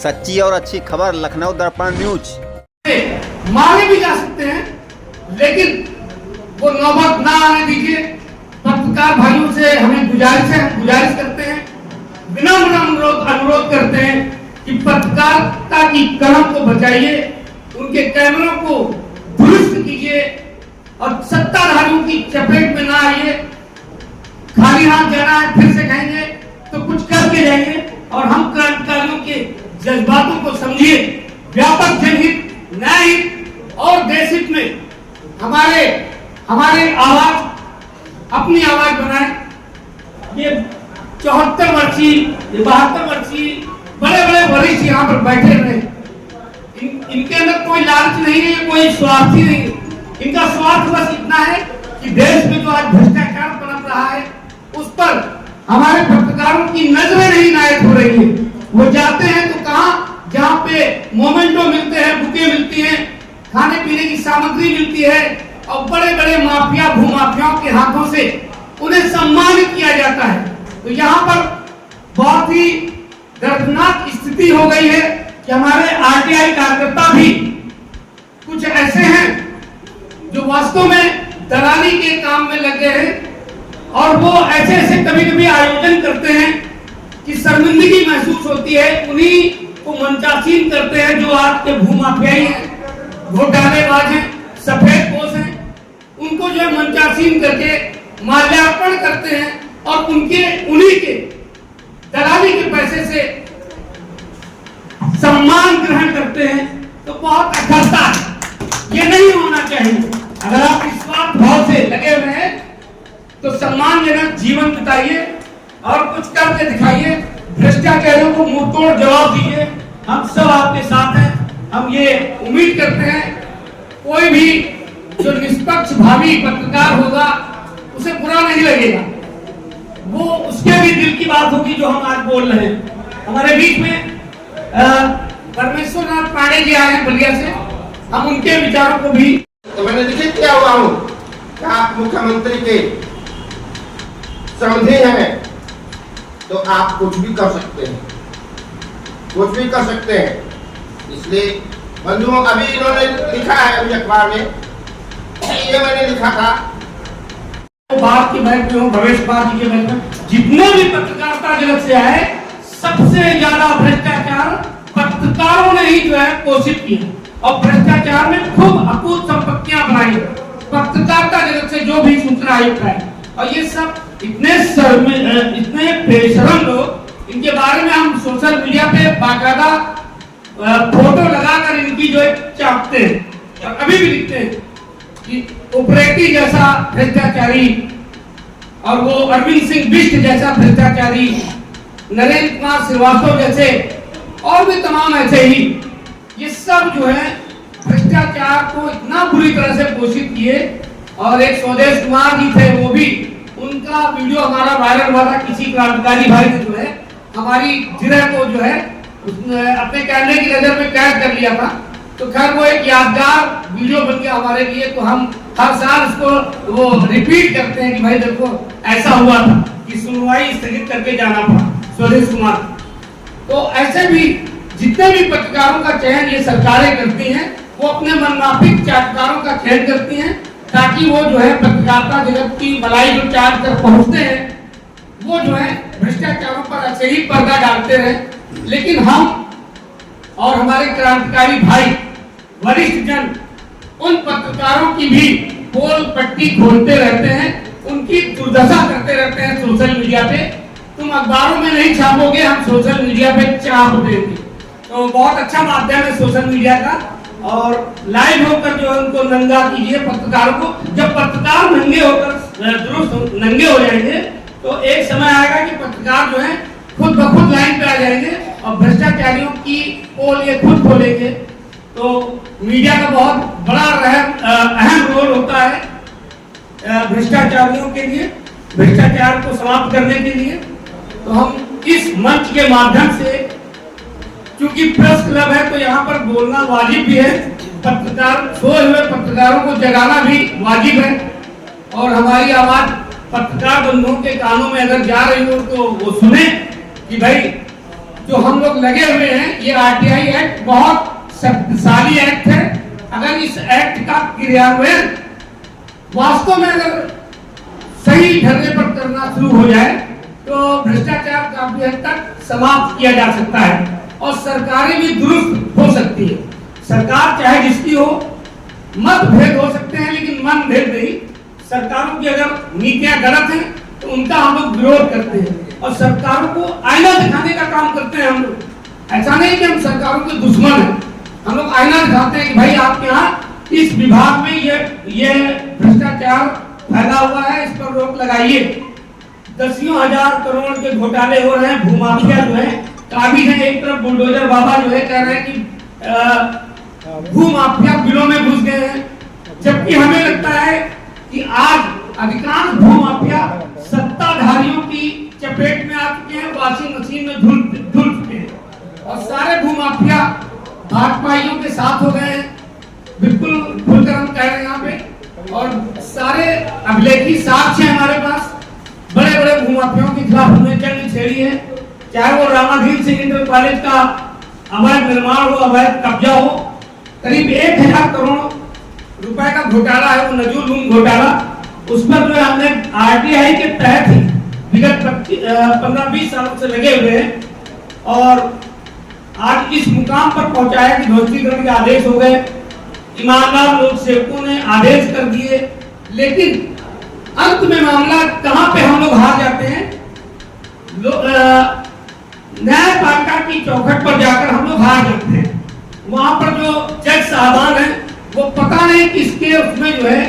सच्ची और अच्छी खबर लखनऊ दर्पण न्यूज। मारे भी जा सकते हैं, लेकिन वो नौबत ना आने दीजिए। पत्रकार भाइयों से हमें गुजारिश करते हैं, विनम्र अनुरोध करते हैं कि पत्रकारिता की कलम को बचाइए, उनके कैमरों को दुरुस्त कीजिए और सत्ताधारियों की चपेट में ना आइए। खाली हाथ जाना है, फिर से कहेंगे तो कुछ करके जाइए और हम क्रांतिकारियों के जज्बातों को समझिए। व्यापक जनहित, न्यायहित और देशहित में हमारे आवाज, अपनी आवाज बनाए। ये 74 वर्षीय, 72 वर्षीय बड़े बड़े वरिष्ठ यहाँ पर बैठे रहे, इनके अंदर कोई लालच नहीं है, कोई स्वार्थी नहीं है। इनका स्वार्थ बस इतना है कि देश में जो आज भ्रष्टाचार पनप रहा है उस पर हमारे पत्रकारों की नजरें नहीं नायक हो रही है। वो जाते हैं तो कहाँ, जहाँ पे मोमेंटो मिलते हैं, बुके मिलती हैं, खाने पीने की सामग्री मिलती है और बड़े बड़े माफिया, भूमाफियाओं के हाथों से उन्हें सम्मानित किया जाता है। तो यहाँ पर बहुत ही दर्दनाक स्थिति हो गई है कि हमारे आरटीआई कार्यकर्ता भी कुछ ऐसे हैं जो वास्तव में दलाली के काम में लगे हैं और वो ऐसे कभी कभी आयोजन करते हैं कि शर्मिंदगी महसूस होती है। उन्हीं को मंचासीन करते हैं जो आज के भूमाफियाई हैं, घोटालेबाज हैं, सफेदपोश हैं। उनको जो है मंचासीन करके माल्यार्पण करते हैं और उन्हीं के दलाली के पैसे से सम्मान ग्रहण करते हैं। तो बहुत अखरता है, ये नहीं होना चाहिए। अगर आप निस्वार्थ भाव से लगे हुए हैं तो सम्मानजनक जीवन बिताइए और कुछ करके दिखाइए। भ्रष्टाचारियों को मुंह तोड़ जवाब दीजिए। हम सब आपके साथ हैं। हम ये उम्मीद करते हैं कोई भी जो निष्पक्ष भावी पत्रकार होगा उसे बुरा नहीं लगेगा, वो उसके भी दिल की बात होगी जो हम आज बोल रहे हैं। हमारे बीच में परमेश्वर नाथ पांडे जी आए हैं बलिया से, हम उनके विचारों को भी। तो मैंने लिखित किया हुआ हूँ कि आप मुख्यमंत्री के समझे हैं तो आप कुछ भी कर सकते हैं, कुछ भी कर सकते हैं। इसलिए बंधुओं, अभी इन्होंने लिखा है अभी अखबार में, ये मैंने लिखा था बात की बैठ में हूँ, भवेश बात के बैठ में जितने भी पत्रकारिता जगत से आए, सबसे ज्यादा भ्रष्टाचार पत्रकारों ने ही जो है पोषित किया और भ्रष्टाचार में खूब अकूत संपत्तियां बनाई पत्रकारिता जगत से जो भी सूचना आयुक्त है। और ये सब इतने बेशरम लोग, इनके बारे में हम सोशल मीडिया पे बाकायदा फोटो लगाकर इनकी जो है चापते हैं और अभी भी लिखते हैं कि उपरेटी जैसा भ्रष्टाचारी और वो अरविंद सिंह बिष्ट जैसा भ्रष्टाचारी, नरेंद्र कुमार श्रीवास्तव जैसे और भी तमाम ऐसे ही, ये सब जो है भ्रष्टाचार को इतना बुरी तरह से पोषित किए। और एक स्वदेश कुमार जी थे, वो भी, उनका वीडियो हमारा वायरल हुआ था। किसी क्रांतिकारी भाई ने जो है हमारी जिले को जो है अपने कैमरे की नजर में कैद कर लिया था। तो खैर वो एक यादगार वीडियो बन गया हमारे लिए। तो हम हर साल उसको वो रिपीट करते हैं कि भाई देखो ऐसा हुआ था कि सुनवाई स्थगित करके जाना पड़ा स्वदेश कुमार। तो ऐसे भी जितने भी पत्रकारों का चयन ये सरकारें करती हैं, वो अपने मनमाफिक चाटकारों का चयन करती हैं ताकि वो जो है पत्रकारिता जगत की मलाई जो चाट तक पहुंचते हैं वो जो है भ्रष्टाचारों पर ऐसे ही पर्दा डालते रहे। लेकिन हम और हमारे क्रांतिकारी भाई, वरिष्ठ जन उन पत्रकारों की भी पोल पट्टी खोलते रहते हैं, उनकी दुर्दशा करते रहते हैं सोशल मीडिया पे। तुम अखबारों में नहीं छापोगे, हम सोशल मीडिया पे छाप देंगे। तो बहुत अच्छा माध्यम है सोशल मीडिया का और लाइव होकर जो है उनको नंगा कीजिए पत्रकारों को। जब पत्रकार नंगे होकर दुरुस्त नंगे हो जाएंगे तो एक समय आएगा कि पत्रकार जो है खुद ब खुद लाइन पे आ जाएंगे और भ्रष्टाचारियों की पोल ये खुद खोलेंगे। तो मीडिया का बहुत बड़ा अहम रोल होता है भ्रष्टाचारियों के लिए, भ्रष्टाचार को समाप्त करने के लिए। तो हम इस मंच के माध्यम से, क्योंकि प्रेस क्लब है तो यहाँ पर बोलना वाजिब भी है, पत्रकार सोए हुए पत्रकारों को जगाना भी वाजिब है और हमारी आवाज पत्रकार बंधुओं के कानों में अगर जा रही हो तो वो सुने कि भाई जो हम लोग लगे हुए हैं, ये आरटीआई एक्ट बहुत शक्तिशाली एक्ट है। अगर इस एक्ट का क्रियान्वयन वास्तव में अगर सही ढंग पर करना शुरू हो जाए तो भ्रष्टाचार काफी हद तक समाप्त किया जा सकता है और सरकारें भी दुरुस्त हो सकती है। सरकार चाहे जिसकी हो, मतभेद हो सकते हैं लेकिन मनभेद नहीं। सरकारों की अगर नीतियां गलत हैं तो उनका हम लोग विरोध करते हैं और सरकारों को आईना दिखाने का काम करते हैं हम लोग। ऐसा नहीं कि हम सरकारों के दुश्मन हैं, हम लोग आईना दिखाते हैं कि भाई आपके यहाँ इस विभाग में ये भ्रष्टाचार फैला हुआ है, इस पर रोक लगाइए। दसियों हजार करोड़ के घोटाले हो रहे हैं, भूमाफिया जो है काबिज है। एक तरफ बुलडोजर बाबा जो है कह रहे हैं कि भूमाफिया बिलों में घुस गए हैं, जबकि हमें लगता है कि आज अधिकांश भूमाफिया सत्ताधारियों की चपेट में आ चुके हैं, वॉशिंग मशीन में धुल चुके हैं और सारे भूमाफिया भाजपाइयों के साथ हो गए हैं। बिल्कुल खुलकर हम कह रहे हैं यहाँ पे, और सारे अभिलेखी साक्ष्य है हमारे पास। बड़े बड़े भूमाफियाओं के खिलाफ हमने जंग छेड़ी है, चाहे वो रामाधीन सिंह इंटर कॉलेज का अवैध निर्माण हो, अवैध कब्जा हो। करीब 1000 करोड़ रुपए का घोटाला है, वो नजूल लूम घोटाला। उस पर जो हमने आरटीआई के तहत ही विगत 15-20 सालों से लगे हुए हैं और आज इस मुकाम पर पहुंचाया कि ध्वस्तीकरण के आदेश हो गए। ईमानदार लोक सेवकों ने आदेश कर दिए, लेकिन अंत में मामला कहां पे हम लोग हार जाते हैं? न्यायपालिका की चौखट पर जाकर हम लोग हार जाते हैं। वहां पर जो जज साहबान हैं वो पता नहीं किसके उसमें जो है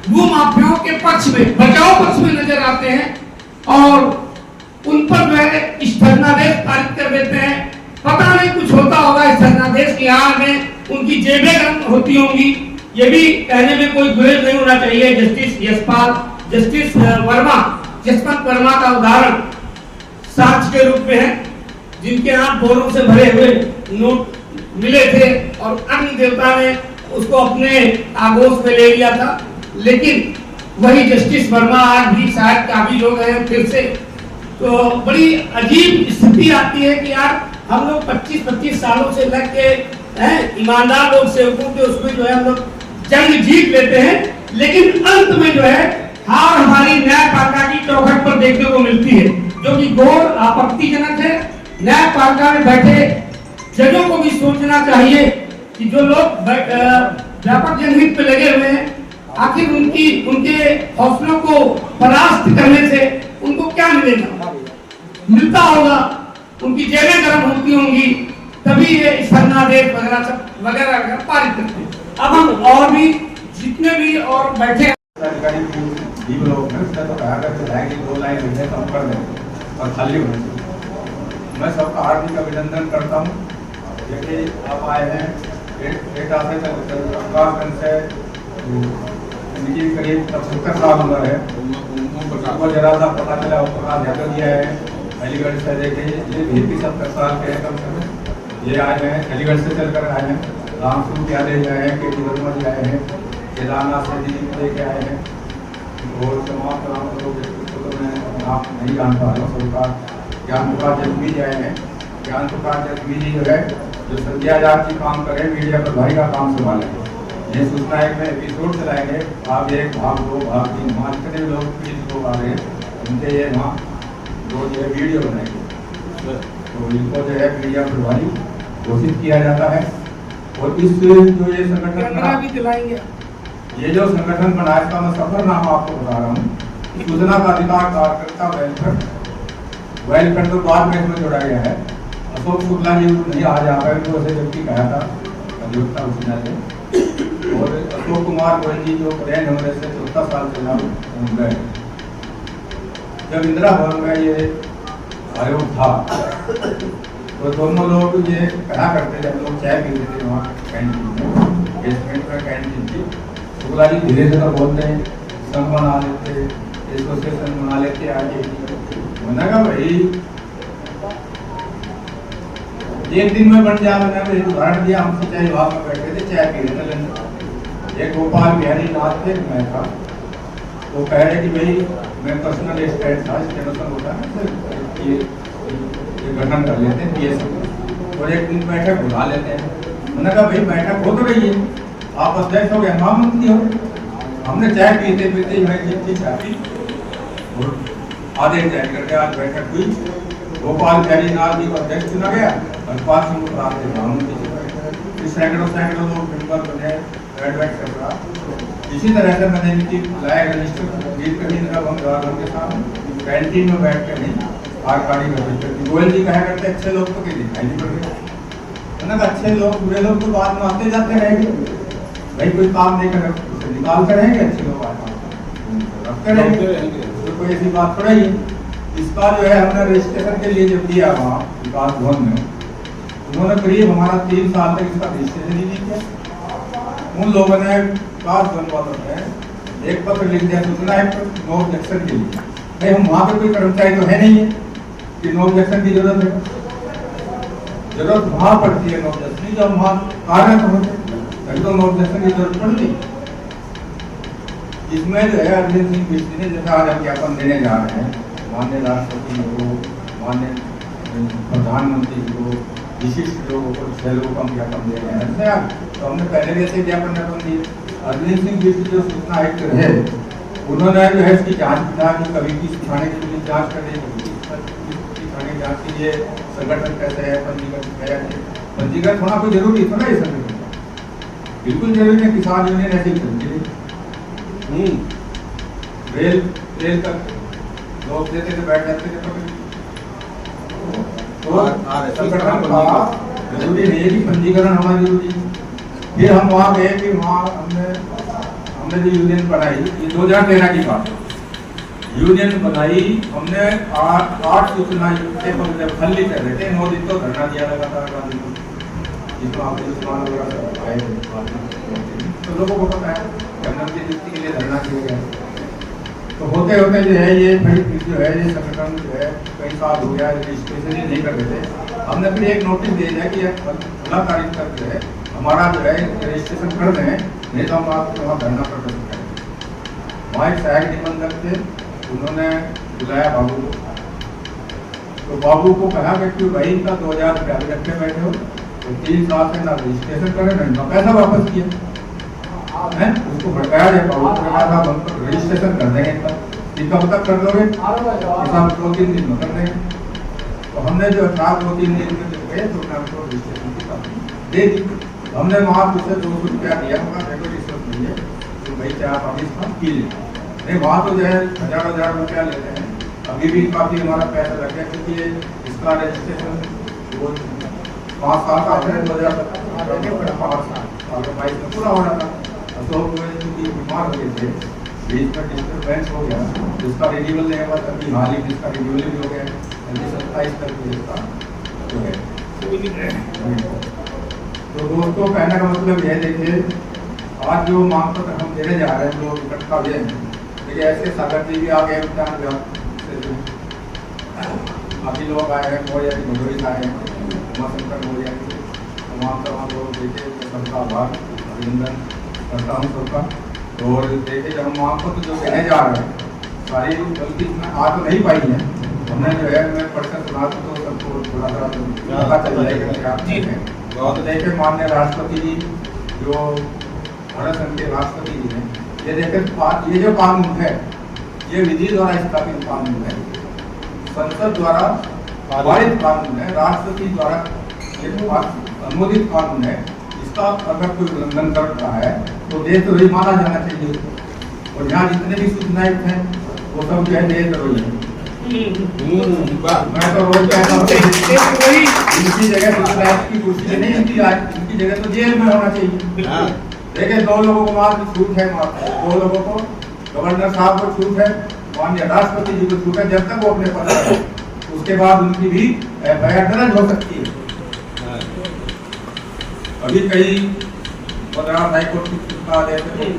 भूमाफियाओं के पक्ष में, बचाव पक्ष में नजर आते हैं और उन पर जो है स्थगनादेश पारित कर देते हैं। पता नहीं कुछ होता होगा स्थगनादेश की आड़ में, उनकी जेबें गर्म होती होंगी। ये भी कहने में कोई गुरेज नहीं होना चाहिए। जस्टिस यशपाल, जस्टिस वर्मा, जसवंत वर्मा का उदाहरण साक्ष्य के रूप में है, जिनके यहाँ बोरों से भरे हुए नोट मिले थे और अग्नि देवता ने उसको अपने आगोश में ले लिया था। लेकिन वही जस्टिस वर्मा आज भी शायद काबिज हो गए हैं फिर से। तो बड़ी अजीब स्थिति आती है कि यार हम लोग 25-25 सालों से लग के ईमानदार लोग सेवकों के उसमें जो है हम लोग जंग जीत लेते हैं, लेकिन अंत में जो है हार हमारी न्यायपालिका की चौखट पर देखने को मिलती है, जो कि घोर आपत्तिजनक है। न्यायपालिका में बैठे जजों को भी सोचना चाहिए कि जो लोग व्यापक जनहित पे लगे हुए हैं, आखिर उनके हौसलों को परास्त करने से उनको क्या मिलेगा? मिलता होगा, उनकी जेबें गर्म होती होंगी, तभी ये स्थगनादेश वगैरह पारित करते हैं। अब हम और भी जितने भी और बैठे सरकारी उसने तो कहा कि 2 लाइन लिखे तो हम कर दें और खाली होने से मैं सबका हार्दिक अभिनंदन करता हूँ। देखिए आप आए हैं डेटा से अफगानिस्तान से, इनकी करीब 75 साल उम्र है। वो जरा सा पता चला उसका ज़्यादा दिया है अलीगढ़ से। देखिए ये भी 70 साल के हैं कम से कम। ये आए हैं अलीगढ़ से चलकर आए हैं, रामसूर यादव आए हैं, के वर्मा जी आए हैं, केदारनाथ से जी लेके आए हैं और तमाम लोग तो मैं आप नहीं जान पा रहा हूँ। सबका ज्ञान प्रकाश जसवी जी आए हैं। ज्ञान प्रकाश जसवी जी जो है जो सत्याजात की काम करें, मीडिया पर भाई का काम संभालें। ये सूचना एक में एपिसोड चलाएंगे, भाग 1, भाग 2, भाग 3, वहाँ कितने लोग 30 लोग आ रहे हैं, उनके ये वहाँ रोज ये वीडियो बनाएंगे। तो इनको जो है मीडिया प्रभारी घोषित किया जाता है। और इस जो ये संगठन भी दिलाएंगे, ये जो संगठन बना है इसका मैं सफरनामा आपको बता रहा हूँ। सूचना का अधिकार कार्यकर्ता वेलफेयर तो बाद में इसमें जोड़ा गया है। अशोक शुक्ला जी नहीं आ जा पाए, उनको ऐसे व्यक्ति कहा था अधिवक्ता उस से। और अशोक कुमार गोयल जी जो प्रेन होने से 14 साल से नाम गए। जब इंदिरा भवन में ये आयोग था तो दोनों लोग ये कहा करते थे, हम लोग चाय पीते थे वहाँ कैंटीन में, बेसमेंट में कैंटीन थी। शुक्ला जी धीरे धीरे बोलते हैं, संघ बना लेते, एसोसिएशन बना लेते आगे। मैंने कहा भाई एक दिन में बन जा। मैंने एक उदाहरण दिया, हम सिंचाई विभाग में बैठे थे, चाय पी रहे थे। एक गोपाल बिहारी नाथ थे, मैं था। वो कह रहे कि भाई मैं पर्सनल एस्टेट था, इसके मतलब होता है ये गठन कर लेते हैं DSO और एक दिन बैठक बुला लेते हैं। मैंने कहा भाई बैठक हो तो रही है, आप अध्यक्ष हो गए, महामंत्री हो। हमने चाय पीते पीते ही मैं जितनी चाय पी और आदेश जारी करके आज बैठक हुई। गोपाल बिहारी नाथ जी को अध्यक्ष चुना गया और 5 मिनट बाद महामंत्री सैकड़ों लोग मेंबर बने, एडवाइस कर रहा। इसी तरह से मैंने इनकी लाया रजिस्टर रीड कर के सामने कैंटीन में बैठ कर नहीं आरकारी रजिस्टर। गोयल जी कहा करते अच्छे लोग तो कहीं दिखाई नहीं पड़ रहे। मैंने कहा अच्छे लोग बुरे लोग तो बाद में आते जाते रहेंगे, भाई कोई काम नहीं कर उसे निकाल कर रहेंगे, अच्छे लोग रखते रहेंगे, तो कोई ऐसी बात थोड़ा ही। इसका जो है हमने रजिस्ट्रेशन के लिए जब दिया वहाँ विकास भवन में, उन्होंने करीब हमारा 3 साल तक इसका रजिस्ट्रेशन ही नहीं किया। उन लोगों ने विकास भवन वालों ने एक पत्र लिख दिया सूचना है नो ऑब्जेक्शन के लिए। भाई हम वहाँ पे कोई कर्मचारी तो है नहीं है कि नो ऑब्जेक्शन की जरूरत है। जरूरत वहाँ पड़ती है नो ऑब्जेक्शन की, जब वहाँ कारण होते तो नो ऑब्जेक्शन की जरूरत पड़ती। इसमें जो है अरविंद सिंह बिस्ती ने जैसा आज हम ज्ञापन देने जा रहे हैं माननीय राष्ट्रपति को, माननीय प्रधानमंत्री को, विशिष्ट लोगों को 6 लोगों को हम ज्ञापन दे रहे हैं। तो हमने पहले भी ऐसे ज्ञापन दिए। अरविंद सिंह बिस्ती जो सूचना आयुक्त रहे, उन्होंने जो है इसकी जांच किया कि कभी किस थाने के लिए जांच कर रही थाने जांच के लिए संगठन कैसे है, पंजीकरण होना कोई जरूरी थोड़ा है संगठन, बिल्कुल जरूरी है। किसान यूनियन ऐसी चलती रही, रेल तक लोग देते थे, बैठ जाते थे, तो संगठन का जरूरी नहीं है कि पंजीकरण होना जरूरी है। फिर हम वहाँ गए कि वहाँ हमने जो यूनियन बनाई, ये 2013 की बात है, यूनियन बनाई हमने 8 सूचना जब खल्ली कर रहे थे, 9 दिन तो धरना दिया लगातार जिसमें आपने आए तो लोगों को पता है जनरल की नियुक्ति के लिए धरना किया गया। तो होते होते जो है ये जो है ये संगठन जो है कई साल हो गया रजिस्ट्रेशन ही नहीं कर रहे थे। हमने फिर एक नोटिस दे दिया कि 16 तारीख तक जो है हमारा जो है रजिस्ट्रेशन कर दें, नहीं तो हम आपके वहाँ धरना प्रदर्शन करेंगे। वहाँ एक सहायक निबंधक थे, उन्होंने बुलाया बाबू को, तो बाबू को कहा कि भाई इनका 2000 रुपया भी रखे बैठे हो, तो 3 साल से ना रजिस्ट्रेशन करें ना पैसा वापस किया है। उसको भड़काया जाए, बाबू को कहा था हम रजिस्ट्रेशन कर देंगे इनका कब तक कर दोगे, 2-3 दिन में कर देंगे। तो हमने जो 2-3 दिन में गए तो हमको रजिस्ट्रेशन की बात दे दी। हमने वहाँ उससे 200 रुपया दिया, देखो रिश्वत नहीं है तो भाई क्या आप अभी इसका कीजिए। नहीं वहाँ तो जो है 1000 रुपया लेते हैं, अभी भी काफ़ी हमारा पैसा लग गया क्योंकि ये इसका रजिस्ट्रेशन वो 5 साल का है, 2005 साल 22 में पूरा हो रहा था। अशोक क्योंकि बीमार हो गए थे, बीच में डिस्टर्बेंस हो गया, जिसका रिन्यूअल नहीं हुआ, तभी हाल ही जिसका रिन्यूअल भी हो गया 27 तक इसका जो है। तो दोस्तों कहने का मतलब यह देखिए, आज जो मांग पत्र हम देने जा रहे हैं जो इकट्ठा हुए हैं, देखिए ऐसे सागर जी भी आ गए, उद्यान विभाग से काफ़ी लोग आए हैं, मौर्या की भदोरी से आए हैं, उमाशंकर मौर्या की, तमाम लोग देखिए सबका आभार अभिनंदन करता हूँ सबका। और देखिए जब हम मांग पत्र जो देने जा रहे हैं, सारी गलती इसमें आ तो नहीं पाई है, हमने जो है मैं पढ़कर सुना तो सबको थोड़ा सा पता चल जाएगा। तो देखे माननीय राष्ट्रपति जी जो भारत संघ के राष्ट्रपति जी हैं, ये देखे ये जो कानून है ये विधि द्वारा स्थापित कानून है, संसद द्वारा पारित कानून है, राष्ट्रपति द्वारा अनुमोदित कानून है। इसका अगर कोई उल्लंघन कर रहा है तो देशद्रोही माना जाना चाहिए। और यहाँ जितने भी सूचनाएं हैं वो सब जो है देशद्रोही है। मैं तो रोज कहता हूँ इनकी जगह की कुर्सी नहीं, इनकी जगह तो जेल में होना चाहिए। देखिए 2 लोगों को मात्र छूट है, 2 लोगों को गवर्नर साहब को छूट है, माननीय राष्ट्रपति जी को छूट है, जब तक वो अपने पद पर है उसके बाद उनकी भी FIR दर्ज हो सकती है। अभी कई मद्रास हाईकोर्ट की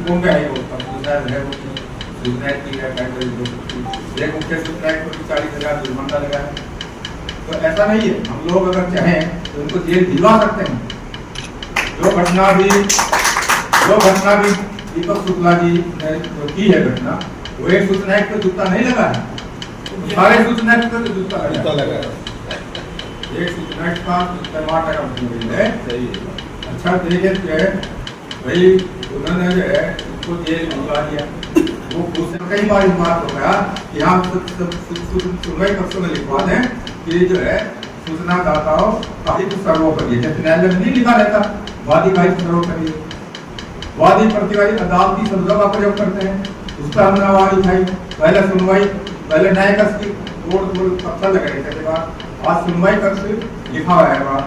बॉम्बे हाईकोर्ट का है सूचनाएं की है, एक मुख्य सूचनाएं को 40,000 जुर्माना लगा है। तो ऐसा नहीं है, हम लोग अगर चाहें तो उनको जेल भिजवा सकते हैं। जो घटना भी दीपक शुक्ला जी ने जो की है घटना, वो एक सूचना पर जूता नहीं लगा है, सारे सूचना पर जूता लगा है। एक सूचना का टमाटर कंपनी मिल है। अच्छा देखे थे भाई, उन्होंने जो है उसको जेल भिजवा दिया। वो उससे कई बार इस बात हो गया कि हम सुनवाई पक्ष में लिखवा दें कि जो है सूचना दाताओं का हित सर्वोपरि है। न्यायालय में नहीं लिखा रहता वादी का हित सर्वोपरि है। वादी प्रतिवादी अदालती शब्दों का प्रयोग करते हैं, उस पर हमने आवाज उठाई। पहले सुनवाई, पहले न्याय कक्ष की कोर्ट पत्थर लगाए थे, आज सुनवाई कक्ष लिखा हुआ है। बात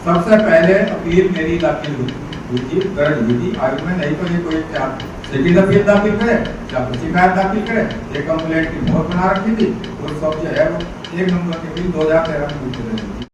सबसे पहले अपील मेरी दाखिल हुई थी, दर्ज हुई थी आयोग में। नहीं तो ये कोई क्या सेकंड अपील दाखिल करे या कुछ शिकायत दाखिल करे। एक कंप्लेंट की मोहर बना रखी थी और सब जो है वो 1 नंबर की अपील 2013 में